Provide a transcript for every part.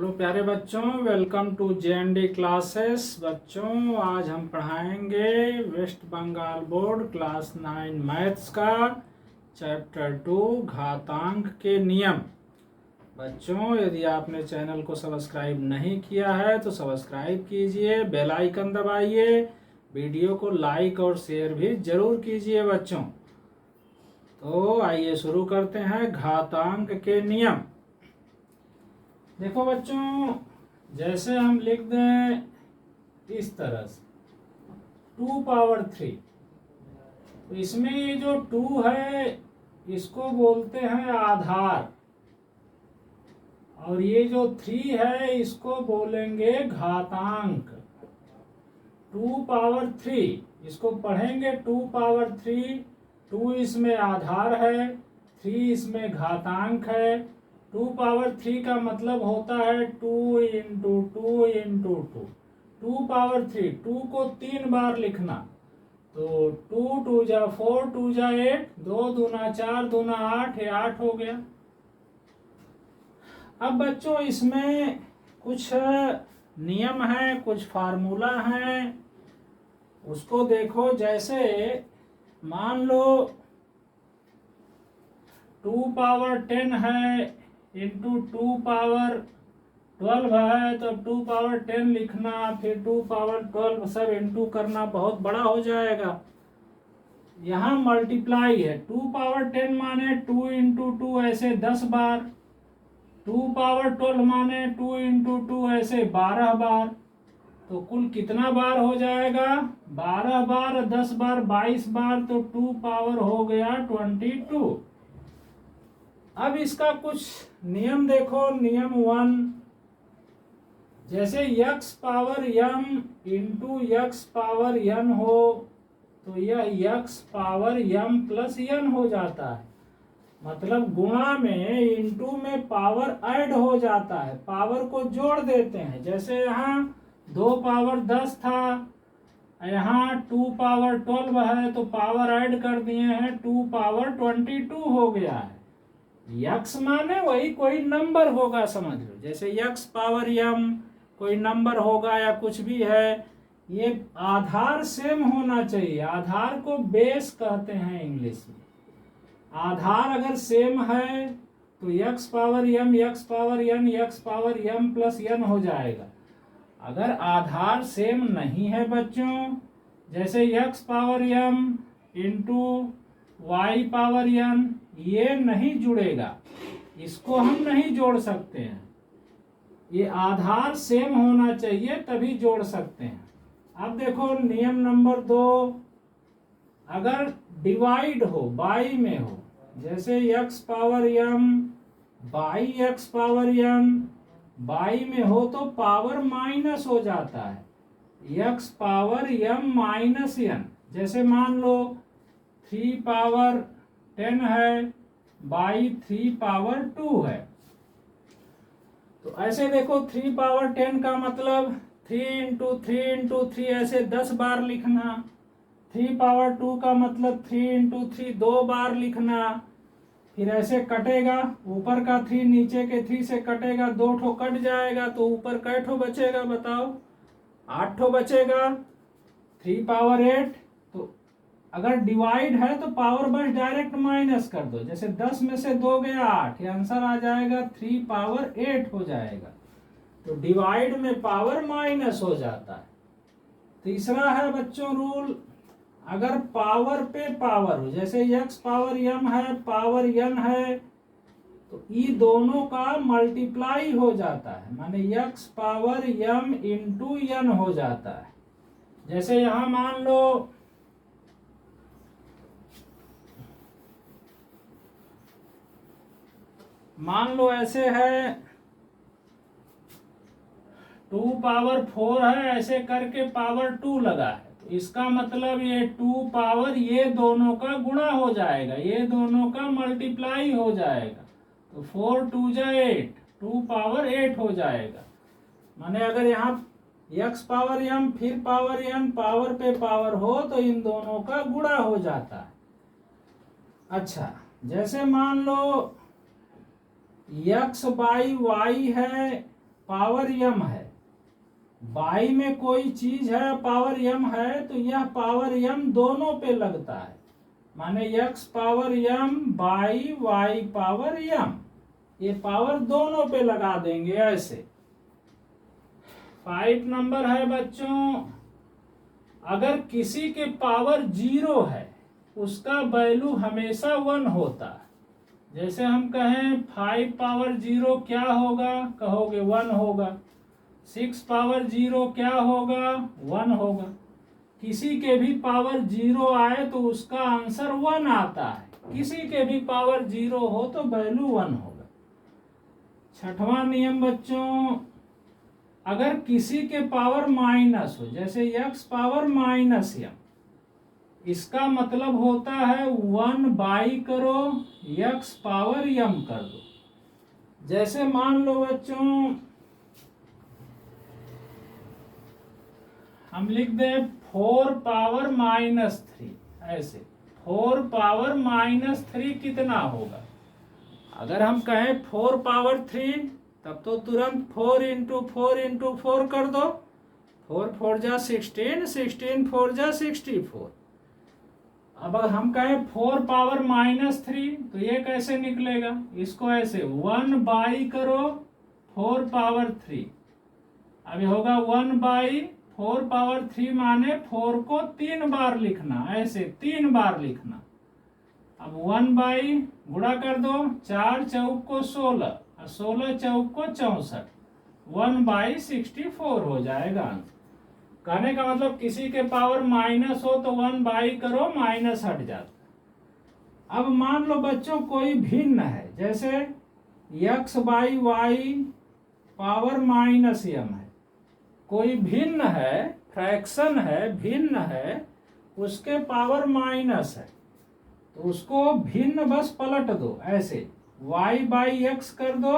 Hello प्यारे बच्चों, welcome to JND classes. बच्चों आज हम पढ़ाएंगे West Bengal board class 9 maths का चैप्टर 2 घातांक के नियम। बच्चों यदि आपने चैनल को सब्सक्राइब नहीं किया है तो सब्सक्राइब कीजिए, बेल आइकन दबाइए, वीडियो को लाइक और शेयर भी जरूर कीजिए बच्चों। तो आइए शुरू करते हैं घातांक के नियम। देखो बच्चों, जैसे हम लिख दें इस तरह से 2 पावर 3, तो इसमें ये जो 2 है इसको बोलते हैं आधार, और ये जो 3 है इसको बोलेंगे घातांक। 2 पावर 3 इसको पढ़ेंगे 2 पावर 3। 2 इसमें आधार है, 3 इसमें घातांक है। 2 पावर 3 का मतलब होता है 2 इंटू 2 इंटू 2। 2 पावर 3, 2 को 3 बार लिखना, तो 2 2 जा 4, 2 जा 8, 2 दूना 4, दूना 8, ये 8 हो गया। अब बच्चों इसमें कुछ नियम है, कुछ फार्मूला है, उसको देखो। जैसे मान लो 2 पावर 10 है इंटू 2 पावर 12 है, तो 2 पावर 10 लिखना, फिर 2 पावर 12 सब इंटू करना, बहुत बड़ा हो जाएगा। यहाँ मल्टीप्लाई है, 2 पावर 10 माने 2 इंटू 2 ऐसे 10 बार, 2 पावर 12 माने 2 इंटू 2 ऐसे 12 बार। तो कुल कितना बार हो जाएगा? 12 बार, 10 बार, 22 बार, तो 2 पावर हो गया 22। अब इसका कुछ नियम देखो। नियम 1, जैसे x power m into x power n हो तो यह x power m plus n हो जाता है। मतलब गुणा में इंटू में पावर ऐड हो जाता है, पावर को जोड़ देते हैं। जैसे यहाँ 2 पावर 10 था, यहाँ 2 पावर 12 है, तो पावर ऐड कर दिए हैं, 2 पावर 22 हो गया है। यक्स माने वही कोई नंबर होगा, समझ लो। जैसे यक्स पावर m कोई नंबर होगा या कुछ भी है, ये आधार सेम होना चाहिए। आधार को बेस कहते हैं इंग्लिश में। आधार अगर सेम है तो x power m, x power n, x power m plus n हो जाएगा। अगर आधार सेम नहीं है बच्चों, जैसे x power m into y power n, ये नहीं जुड़ेगा, इसको हम नहीं जोड़ सकते हैं। ये आधार सेम होना चाहिए तभी जोड़ सकते हैं। अब देखो नियम नंबर 2, अगर डिवाइड हो, बाई में हो, जैसे x power m by x power n, by में हो तो पावर माइनस हो जाता है, x power m minus n। जैसे मान लो 3 पावर 10 है बाई 3 पावर 2 है, तो ऐसे देखो 3 पावर 10 का मतलब 3 इंटू 3 इंटू 3 ऐसे 10 बार लिखना। 3 पावर 2 का मतलब 3 इंटू 3 2 बार लिखना। फिर ऐसे कटेगा, ऊपर का 3 नीचे के 3 से कटेगा, 2 ठो कट जाएगा, तो ऊपर कै ठो बचेगा बताओ? 8 ठो बचेगा। 3 पावर 8, तो अगर डिवाइड है तो पावर बस डायरेक्ट माइनस कर दो। जैसे 10 में से 2 गया 8, ये आंसर आ जाएगा 3 पावर 8 हो जाएगा। तो डिवाइड में पावर माइनस हो जाता है। तीसरा है बच्चों रूल, अगर पावर पे पावर हो, जैसे x पावर m है, पावर n है, तो ये दोनों का मल्टीप्लाई हो जाता है, माने x power m into n हो जाता है। जैसे यहां मान लो ऐसे है 2 पावर 4 है, ऐसे करके पावर 2 लगा है, तो इसका मतलब ये 2 पावर ये दोनों का गुणा हो जाएगा, ये दोनों का मल्टीप्लाई हो जाएगा, तो 4 2 जा 8, 2 पावर 8 हो जाएगा। माने अगर यहाँ x पावर m फिर पावर n पावर पे पावर हो तो इन दोनों का गुणा हो जाता है। अच्छा, जैसे मान लो x बाई वाई है, पावर m है, बाई में कोई चीज है पावर m है, तो यह पावर m दोनों पे लगता है, माने x power m by y power m, ये पावर दोनों पे लगा देंगे ऐसे। 5 नंबर है बच्चों, अगर किसी के पावर 0 है उसका वैल्यू हमेशा 1 होता है। जैसे हम कहें 5 पावर 0 क्या होगा, कहोगे 1 होगा। 6 पावर 0 क्या होगा, 1 होगा। किसी के भी पावर 0 आए तो उसका आंसर 1 आता है, किसी के भी पावर 0 हो तो वैल्यू 1 होगा। 6वां नियम बच्चों, अगर किसी के पावर माइनस हो, जैसे x पावर माइनस m, इसका मतलब होता है 1 बाई करो x पावर m कर दो। जैसे मान लो बच्चों हम लिख दे 4 पावर माइनस 3, ऐसे 4 पावर माइनस 3 कितना होगा। अगर हम कहें 4 पावर 3 तब तो तुरंत 4 इंटू 4 इंटू 4 कर दो, 4 4 जा 16, 16 4 जा 64। अब अगर हम कहें 4 पावर माइनस 3 तो ये कैसे निकलेगा, इसको ऐसे 1 बाई करो 4 पावर 3, अभी होगा 1 बाई 4 पावर 3 माने 4 को 3 बार लिखना, ऐसे 3 बार लिखना। अब 1 बाई गुणा कर दो, 4 चौक को 16 और 16 चौक को 64, 1 बाई 64 हो जाएगा आंसर। कहने का मतलब किसी के पावर माइनस हो तो 1 बाई करो, माइनस हट जाता। अब मान लो बच्चों कोई भिन्न है, जैसे x by y power minus m है, कोई भिन्न है, फ्रैक्शन है, भिन्न है, उसके पावर माइनस है, तो उसको भिन्न बस पलट दो, ऐसे y बाई एक्स कर दो,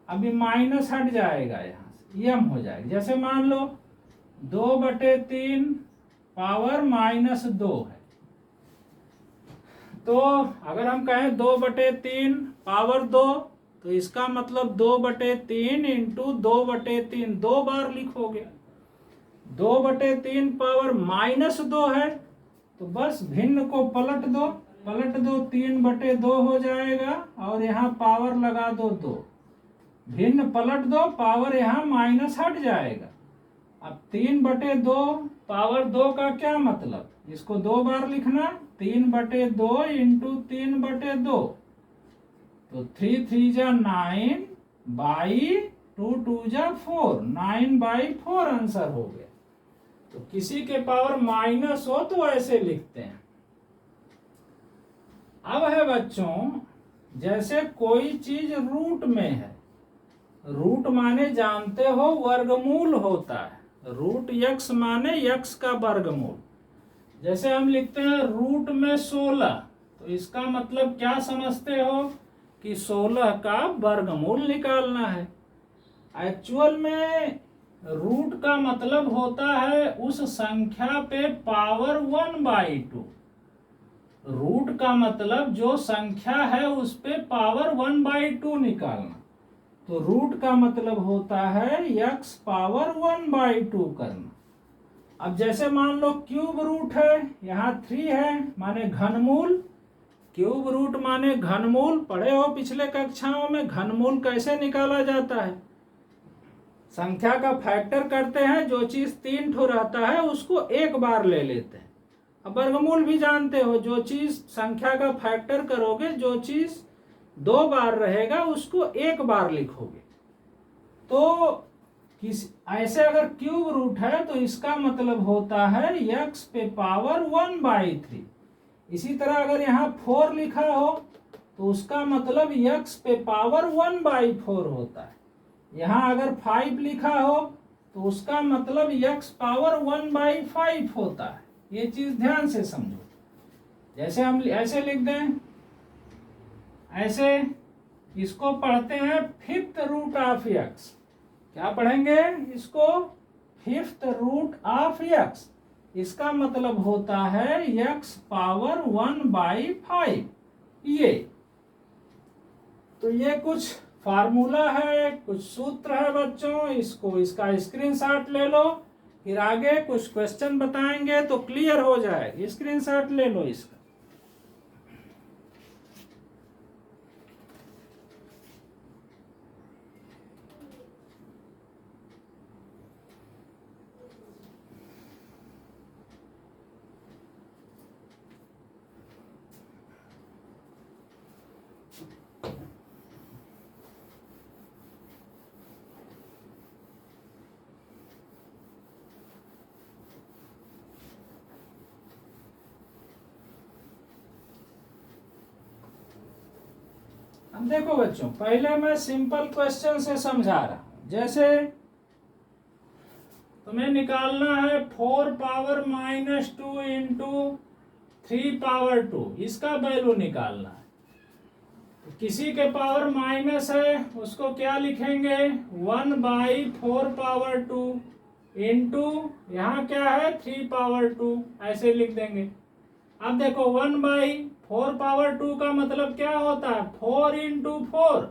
अभी माइनस हट जाएगा, यहाँ से m हो जाएगा। जैसे मान लो 2/3 पावर माइनस 2 है, तो अगर हम कहें 2/3 पावर 2 तो इसका मतलब 2/3 इंटू 2/3 2 बार लिखोगे। 2/3 पावर माइनस 2 है तो बस भिन्न को पलट दो, 3/2 हो जाएगा और यहाँ पावर लगा दो 2, भिन्न पलट दो, पावर यहाँ माइनस हट जाएगा। अब 3/2 पावर 2 का क्या मतलब, इसको 2 बार लिखना, 3/2 इंटू 3/2, तो 3 3 जा 9 बाई 2 2 जा 4, 9/4 आंसर हो गया। तो किसी के पावर माइनस हो तो ऐसे लिखते हैं। अब है बच्चों, जैसे कोई चीज रूट में है, रूट माने जानते हो वर्गमूल होता है, रूट x माने x का वर्गमूल। जैसे हम लिखते हैं रूट में 16, तो इसका मतलब क्या समझते हो कि 16 का वर्गमूल निकालना है। एक्चुअल में रूट का मतलब होता है उस संख्या पे पावर 1/2। रूट का मतलब जो संख्या है उस पे पावर 1/2 निकालना, तो रूट का मतलब होता है x पावर 1/2 करना। अब जैसे मान लो क्यूब रूट है, यहाँ 3 है माने घनमूल, क्यूब रूट माने घनमूल। पढ़े हो पिछले कक्षाओं में घनमूल कैसे निकाला जाता है, संख्या का फैक्टर करते हैं, जो चीज 3 ठो रहता है उसको एक बार ले लेते हैं। अब वर्गमूल भी जानते हो, जो चीज संख्या का फैक्टर करोगे, जो चीज 2 बार रहेगा उसको एक बार लिखोगे। तो ऐसे अगर क्यूब रूट है तो इसका मतलब होता है x पे पावर 1/3। इसी तरह अगर यहाँ 4 लिखा हो तो उसका मतलब x पे पावर 1/4 होता है। यहाँ अगर 5 लिखा हो तो उसका मतलब x पावर 1/5 होता है। ये चीज ध्यान से समझो। जैसे हम ऐसे लिख दें, ऐसे इसको पढ़ते हैं 5th रूट ऑफ x। क्या पढ़ेंगे इसको, 5th रूट ऑफ x। इसका मतलब होता है x पावर 1/5। ये तो ये कुछ फार्मूला है, कुछ सूत्र है बच्चों, इसका स्क्रीनशॉट ले लो, फिर आगे कुछ क्वेश्चन बताएंगे तो क्लियर हो जाए। स्क्रीनशॉट ले लो इसका। अब देखो बच्चों, पहले मैं सिंपल क्वेश्चन से समझा रहा हूं। जैसे तुम्हें निकालना है 4 पावर -2 इंटू 3 पावर 2, इसका वैल्यू निकालना है। तो किसी के पावर माइनस है उसको क्या लिखेंगे, 1/4 पावर 2 इंटू यहाँ क्या है 3 पावर 2, ऐसे लिख देंगे। अब देखो 1/4 पावर 2 का मतलब क्या होता है, 4 इंटू 4।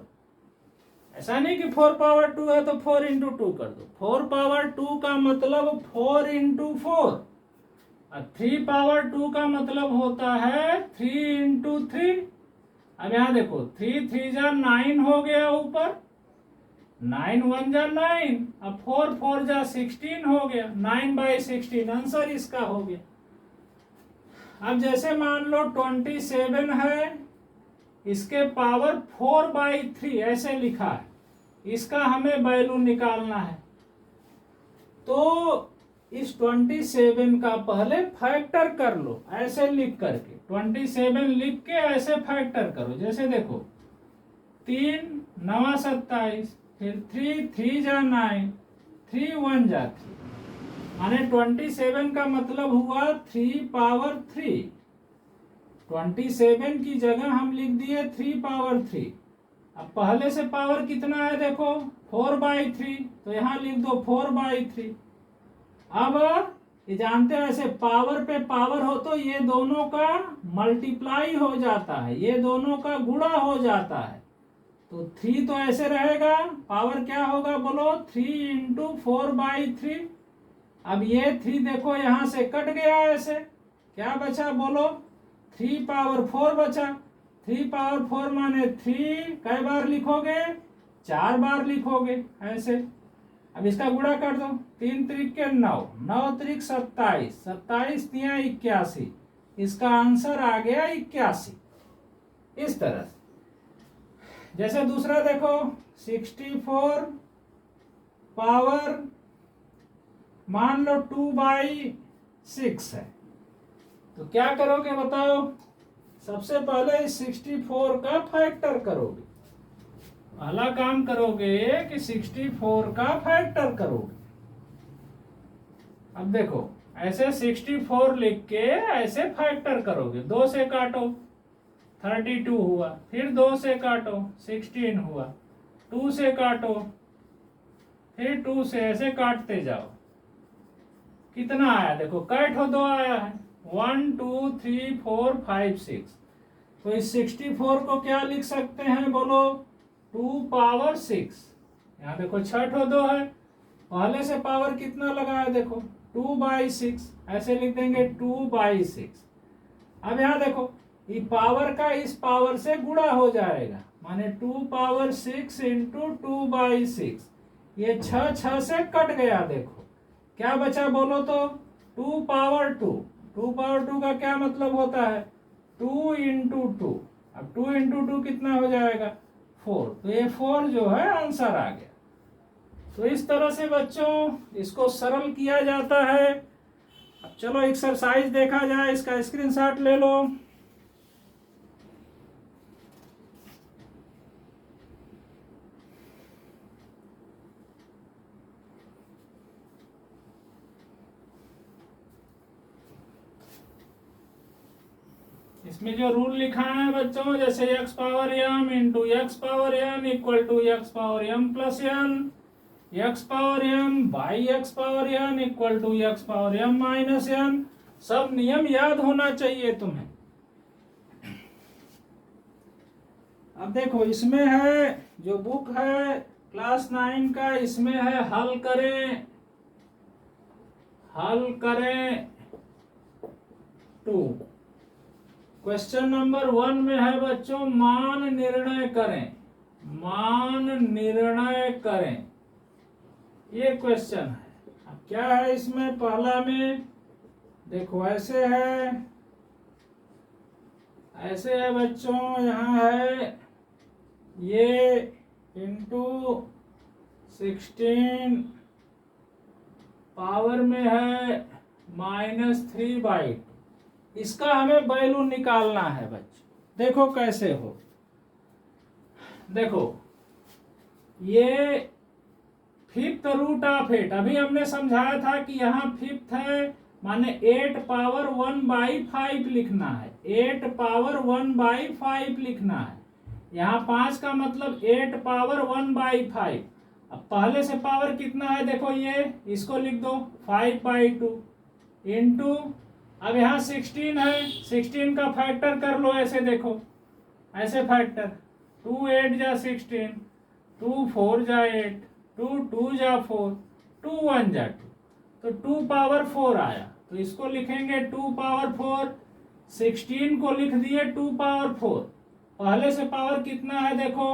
ऐसा नहीं कि 4 पावर 2 है तो 4 इंटू 2 कर दो। 4 पावर 2 का मतलब 4 इंटू 4, और 3 पावर 2 का मतलब होता है 3 इंटू 3। अब यहाँ देखो 3 3 जा 9 हो गया ऊपर, 9 1 जा 9, अब 4 4 जा 16 हो गया, 9/16 आंसर इसका हो गया। अब जैसे मान लो 27 है, इसके पावर 4/3 ऐसे लिखा है, इसका हमें वैल्यू निकालना है। तो इस 27 का पहले फैक्टर कर लो, ऐसे लिख करके 27 लिख के ऐसे फैक्टर करो। जैसे देखो 3 9 27, फिर 3 3 जा 9, 3 1 जा 3, माने 27 का मतलब हुआ 3 पावर 3। 27 की जगह हम लिख दिए 3 पावर 3। अब पहले से पावर कितना है देखो 4/3, तो यहाँ लिख दो 4/3। अब ये जानते हैं ऐसे पावर पे पावर हो तो ये दोनों का मल्टीप्लाई हो जाता है, ये दोनों का गुणा हो जाता है। तो 3 तो ऐसे रहेगा, पावर क्या होगा बोलो 3 इंटू 4/3। अब ये 3 देखो यहां से कट गया, ऐसे क्या बचा बोलो 3 पावर 4 बचा। 3 पावर 4 माने 3 कई बार लिखोगे, 4 बार लिखोगे ऐसे। अब इसका गुणा कर दो, 3 त्रिक के 9, 9 त्रिक 27, 27 तिया 81, इसका आंसर आ गया 81। इस तरह से। जैसे दूसरा देखो 64 पावर मान लो 2/6 है, तो क्या करोगे बताओ, सबसे पहले 64 का फैक्टर करोगे। पहला काम करोगे कि 64 का फैक्टर करोगे। अब देखो ऐसे 64 लिख के ऐसे फैक्टर करोगे, 2 से काटो 32 हुआ, फिर 2 से काटो 16 हुआ, 2 से काटो, फिर 2 से ऐसे काटते जाओ, कितना आया देखो, कैट हो 2 आया है, 1 2 3 4 5 6। तो इस 64 को क्या लिख सकते हैं बोलो 2 पावर 6। यहाँ देखो 6 2 है, पहले से पावर कितना लगा है देखो 2/6, ऐसे लिख देंगे 2/6। अब यहाँ देखो ये पावर का इस पावर से गुणा हो जाएगा, माने 2 पावर 6 इंटू 2/6। ये 6 से कट गया, देखो क्या बचा बोलो तो 2 पावर 2। 2 पावर 2 का क्या मतलब होता है 2 इंटू 2। अब 2 इंटू 2 कितना हो जाएगा 4, तो ये 4 जो है आंसर आ गया। तो इस तरह से बच्चों इसको सरल किया जाता है। अब चलो एक्सरसाइज देखा जाए, इसका स्क्रीनशॉट ले लो। इसमें जो रूल लिखा है बच्चों, जैसे x power m into x power n equal to x power m plus n, x power m by x power n equal to x power m minus n। सब नियम याद होना चाहिए तुम्हें। अब देखो इसमें है जो बुक है क्लास 9 का, इसमें है हल करें, हल करें 2। क्वेश्चन नंबर 1 में है बच्चों मान निर्णय करें, मान निर्णय करें, ये क्वेश्चन है। अब क्या है इसमें, पहला में देखो ऐसे है, ऐसे है बच्चों, यहाँ है ये इंटू 16 पावर में है -3/2। इसका हमें वैल्यू निकालना है बच्चों। देखो कैसे हो, देखो ये फिफ्थ रूट ऑफ 8, अभी हमने समझाया था कि यहाँ फिफ्थ है माने 8 पावर 1/5 लिखना है, 8 पावर 1/5 लिखना है। यहाँ 5 का मतलब 8 पावर 1/5। अब पहले से पावर कितना है देखो, ये इसको लिख दो 5/2 इंटू, अब यहाँ 16 है, 16 का फैक्टर कर लो, ऐसे देखो ऐसे फैक्टर, 2 8 जा 16, 2 4 जा 8, 2 2 जा 4, 2 1 जा 2, तो 2 पावर 4 आया। तो इसको लिखेंगे 2 पावर 4, 16 को लिख दिए 2 पावर 4। पहले से पावर कितना है देखो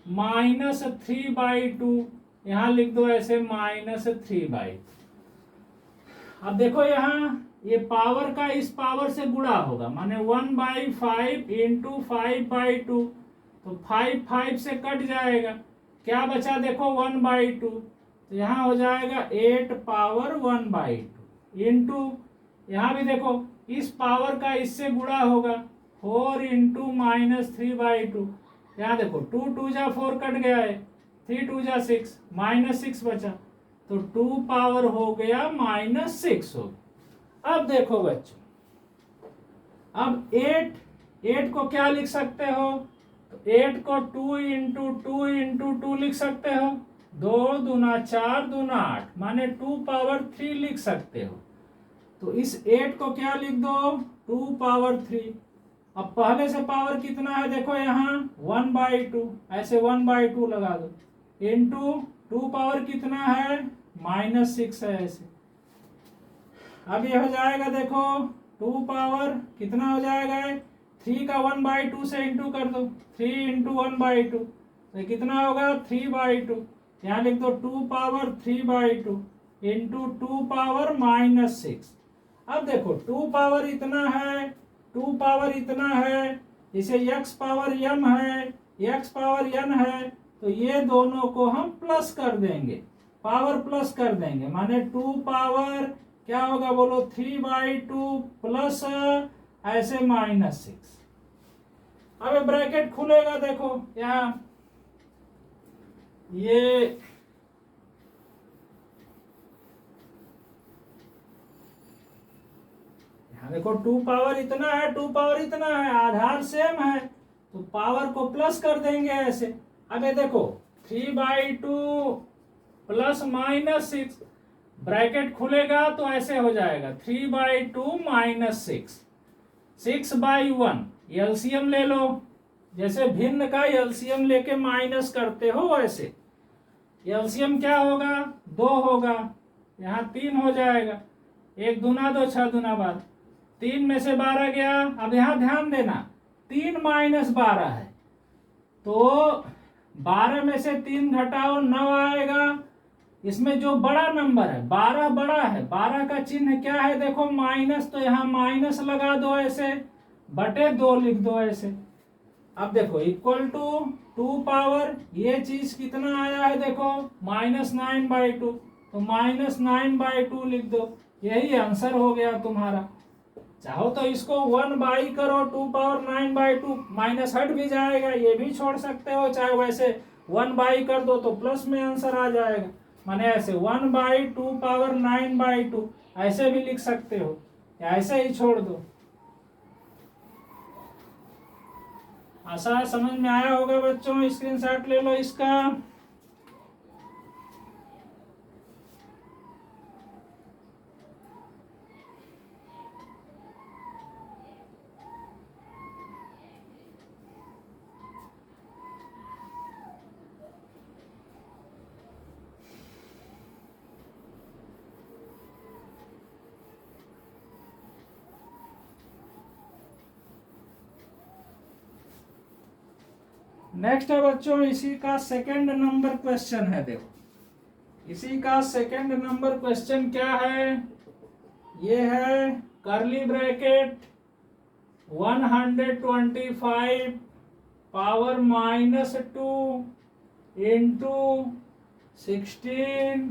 -3/2, यहाँ लिख दो ऐसे -3/2। अब देखो यहाँ ये पावर का इस पावर से गुणा होगा, माने 1/5 इंटू 5/2, तो 5 5 से कट जाएगा, क्या बचा देखो 1/2, तो यहाँ हो जाएगा 8 पावर 1/2 इंटू, यहाँ भी देखो इस पावर का इससे गुणा होगा 4 इंटू -3/2, यहाँ देखो 2 2 जा 4 कट गया है, 3 2 जा 6, -6 बचा, तो 2 पावर हो गया -6 हो गया। अब देखो बच्चों, अब 8 को क्या लिख सकते हो, तो 8 को 2 इंटू 2 इंटू 2 लिख सकते हो, 2 दूना 4 दूना 8, माने 2 पावर 3 लिख सकते हो। तो इस 8 को क्या लिख दो 2 पावर 3। अब पहले से पावर कितना है देखो यहाँ 1/2, ऐसे 1/2 लगा दो, इंटू 2 पावर कितना है -6 है ऐसे। अब ये हो जाएगा देखो 2 पावर कितना हो जाएगा, 3 का 1/2 से इंटू कर दो, 3 इंटू 1/2, तो कितना होगा 3/2, यहाँ लिख दो 2 पावर 3/2 इंटू 2 पावर -6। अब देखो 2 पावर इतना है, 2 पावर इतना है, इसे x पावर m है, x पावर n है, तो ये दोनों को हम प्लस कर देंगे, पावर प्लस कर देंगे, माने 2 पावर क्या होगा बोलो 3/2 प्लस ऐसे -6। अब ब्रैकेट खुलेगा देखो यहाँ, ये देखो 2 पावर इतना है, 2 पावर इतना है, आधार सेम है, तो पावर को प्लस कर देंगे ऐसे। अब ये देखो 3/2 प्लस -6, ब्रैकेट खुलेगा तो ऐसे हो जाएगा 3/2 -6, 6/1, एलसीएम ले लो, जैसे भिन्न का एलसीएम लेके माइनस करते हो वैसे। एलसीएम क्या होगा 2 होगा, यहाँ 3 हो जाएगा, 1 दूना 2 6 दूना 12, 3 में से 12 गया। अब यहाँ ध्यान देना 3 - 12 है, तो 12 में से 3 घटाओ 9 आएगा। इसमें जो बड़ा नंबर है 12 बड़ा है, 12 का चिन्ह क्या है देखो माइनस, तो यहाँ माइनस लगा दो ऐसे, बटे 2 लिख दो ऐसे। अब देखो इक्वल टू 2 पावर ये चीज कितना आया है देखो -9/2, तो -9/2 लिख दो, यही आंसर हो गया तुम्हारा। चाहो तो इसको 1 करो 2 पावर 9/2, माइनस हट भी जाएगा, ये भी छोड़ सकते हो, चाहे वैसे 1 कर दो तो प्लस में आंसर आ जाएगा, माने ऐसे 1/2 पावर 9/2 ऐसे भी लिख सकते हो, ऐसे ही छोड़ दो। आशा समझ में आया होगा बच्चों, स्क्रीनशॉट ले लो इसका। नेक्स्ट है बच्चों इसी का सेकंड नंबर क्वेश्चन है। देखो इसी का सेकंड नंबर क्वेश्चन क्या है, ये है curly bracket 125 power -2 into 16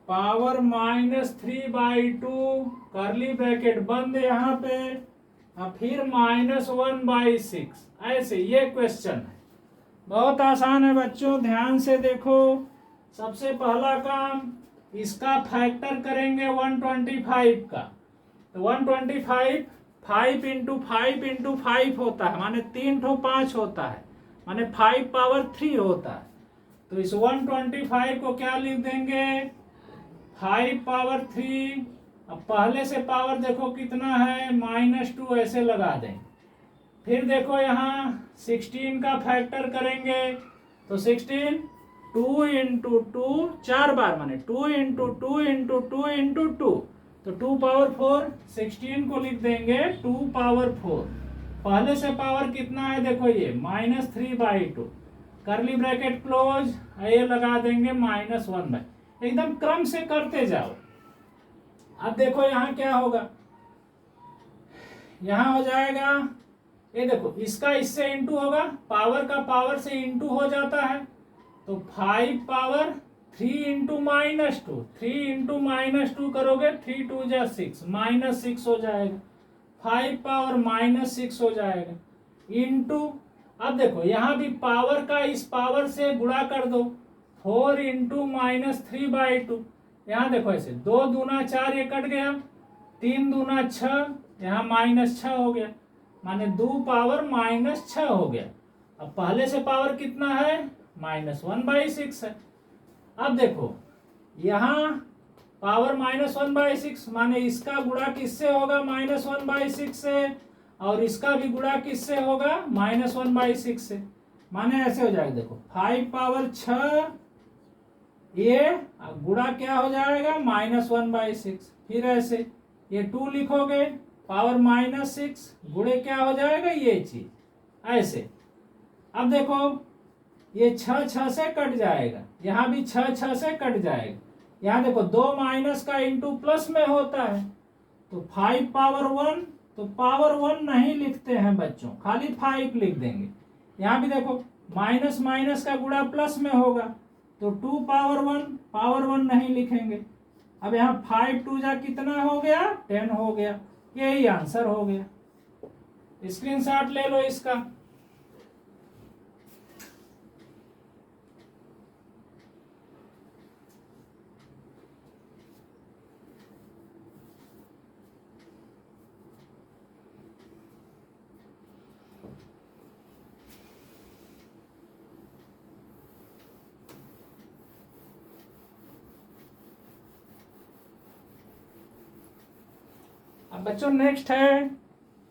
power -3/2 curly bracket बंद यहाँ पे, और फिर -1/6। ऐसे ये क्वेश्चन है, बहुत आसान है बच्चों, ध्यान से देखो। सबसे पहला काम, इसका फैक्टर करेंगे 125 का। तो 125 5 इंटू 5 इंटू 5 होता है, माने 3 ठो 5 होता है, माने 5 पावर 3 होता है। तो इस 125 को क्या लिख देंगे, 5 पावर 3। अब पहले से पावर देखो कितना है, -2, ऐसे लगा दें। फिर देखो यहाँ 16 का फैक्टर करेंगे, तो 16 2 इंटू 2 4 बार, माने 2 इंटू 2 इंटू 2 इंटू 2, तो 2 पावर 4। 16 को लिख देंगे 2 पावर 4। पहले से पावर कितना है देखो, ये -3/2, कर्ली ब्रैकेट क्लोज, ये लगा देंगे -1/, एकदम क्रम से करते जाओ। अब देखो यहाँ क्या होगा, यहाँ हो जाएगा, ये देखो इसका इससे इंटू होगा, पावर का पावर से इंटू हो जाता है, तो 5 पावर 3 इंटू -2, 3 इंटू -2 करोगे, 3 2 जा 6, -6 हो जाएगा, 5 पावर -6 हो जाएगा, इंटू, अब देखो यहाँ भी पावर का इस पावर से गुणा कर दो, 4 इंटू -3/2, यहाँ देखो ऐसे 2 दूना 4, ये कट गया, 3 दूना 6, यहाँ -6 हो गया, माने 2 पावर -6 हो गया। अब पहले से पावर कितना है, -1/6 है। अब देखो यहाँ पावर -1/6, माने इसका गुणा किससे होगा, -1/6 से, और इसका भी गुणा किससे होगा, -1/6 से, माने ऐसे हो जाएगा। देखो 5 पावर 6, ये गुणा क्या हो जाएगा, -1/6, फिर ऐसे ये 2 लिखोगे, पावर -6 गुणे क्या हो जाएगा, ये चीज ऐसे। अब देखो ये 6 6 से कट जाएगा, यहाँ भी 6 6 से कट जाएगा, यहाँ देखो 2 माइनस का इंटू प्लस में होता है, तो 5 पावर 1, तो पावर 1 नहीं लिखते हैं बच्चों, खाली 5 लिख देंगे। यहाँ भी देखो माइनस माइनस का गुणा प्लस में होगा, तो 2 पावर 1, पावर 1 नहीं लिखेंगे। अब यहाँ 5 2 जा कितना हो गया, 10 हो गया, यही आंसर हो गया। स्क्रीनशॉट ले लो इसका। अब बच्चों नेक्स्ट है,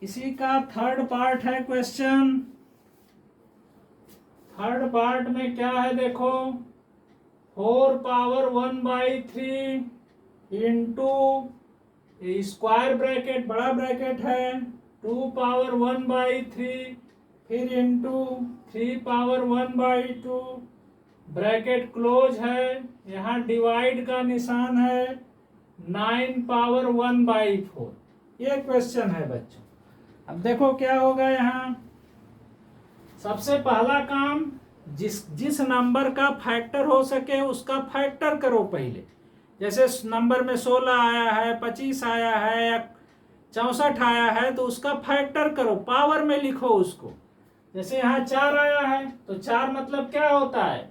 इसी का थर्ड पार्ट है क्वेश्चन। थर्ड पार्ट में क्या है देखो, 4 पावर 1/3 इंटू स्क्वायर ब्रैकेट बड़ा ब्रैकेट है 2 पावर 1/3, फिर इंटू 3 पावर 1/2, ब्रैकेट क्लोज है, यहाँ डिवाइड का निशान है, 9 पावर 1/4। ये क्वेश्चन है बच्चों। अब देखो क्या होगा, यहाँ सबसे पहला काम, जिस नंबर का फैक्टर हो सके उसका फैक्टर करो पहले। जैसे नंबर में 16 आया है, 25 आया है, या 64 आया है, तो उसका फैक्टर करो, पावर में लिखो उसको। जैसे यहाँ 4 आया है, तो 4 मतलब क्या होता है,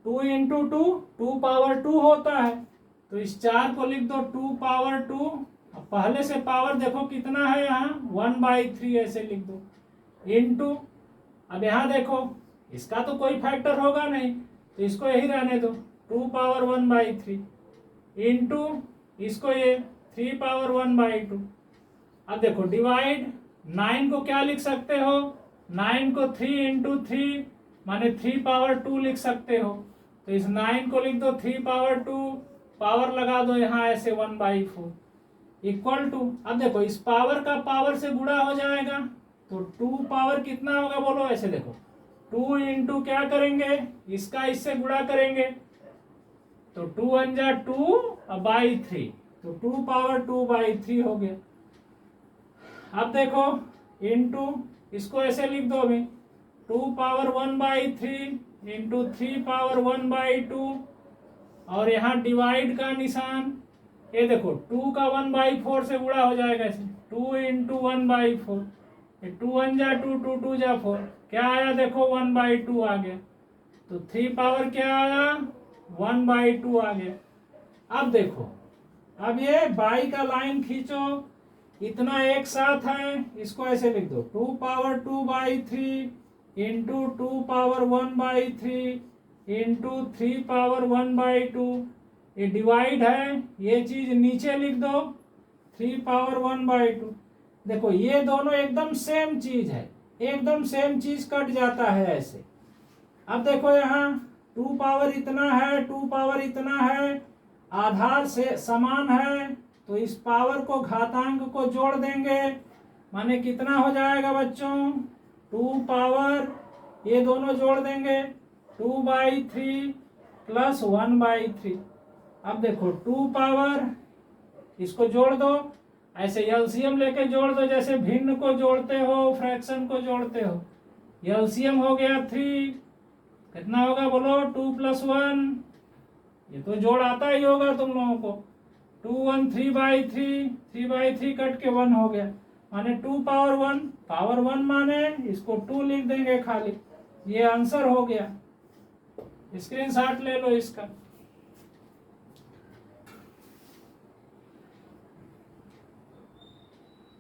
2 इंटू 2, 2 पावर 2 होता है, तो इस 4 को लिख दो 2 पावर 2। पहले से पावर देखो कितना है, यहाँ 1/3 ऐसे लिख दो, इंटू, अब यहाँ देखो इसका तो कोई फैक्टर होगा नहीं, तो इसको यही रहने दो, 2 पावर 1/3, इंटू इसको ये 3 पावर 1/2। अब देखो डिवाइड, 9 को क्या लिख सकते हो, 9 को 3 इंटू 3 माने 3 पावर 2 लिख सकते हो, तो इस 9 को लिख दो 3 पावर 2, पावर लगा दो यहाँ ऐसे 1/4 इक्वल टू, अब देखो इस पावर का पावर से गुणा हो जाएगा, तो 2 पावर कितना होगा बोलो, ऐसे देखो 2 इंटू क्या करेंगे, इसका इससे गुणा करेंगे, तो 2 1 जा 2 बाई 3, तो 2 पावर 2 बाई 3 हो गया। अब देखो इंटू, इसको ऐसे लिख दो अभी, 2 power 1 by 3 into 3 power 1 by 2, और यहाँ डिवाइड का निशान, ये देखो 2 का 1 बाई 4 से गुणा हो जाएगा ऐसे, 2 इंटू 1 बाई 4, 2 1 जा 2, 2 2 जा 4, क्या आया देखो 1 बाई 2 आ गया, तो 3 पावर क्या आया 1 बाई 2 आ गया। अब देखो, अब ये बाई का लाइन खींचो, इतना एक साथ है, इसको ऐसे लिख दो, 2 power 2 by 3 into 2 power 1 by 3 into 3 power 1 by 2, ये डिवाइड है, ये चीज नीचे लिख दो 3 पावर 1 बाई 2। देखो ये दोनों एकदम सेम चीज है, एकदम सेम चीज कट जाता है ऐसे। अब देखो यहाँ 2 पावर इतना है, 2 पावर इतना है, आधार से समान है, तो इस पावर को, घातांक को जोड़ देंगे, माने कितना हो जाएगा बच्चों, 2 पावर, ये दोनों जोड़ देंगे 2 बाई 3 प्लस 1 बाई 3। अब देखो 2 पावर, इसको जोड़ दो, ऐसे एलसीएम लेके जोड़ दो, जैसे भिन्न को जोड़ते हो, फ्रैक्शन को जोड़ते हो। एलसीएम हो गया 3, कितना होगा बोलो, 2 प्लस 1, ये तो जोड़ आता ही होगा तुम लोगों को, 2 1 3 बाई 3, 3 बाई 3 कट के 1 हो गया, माने 2 पावर 1, पावर 1 माने इसको 2 लिख देंगे खाली, ये आंसर हो गया। स्क्रीनशॉट ले लो इसका।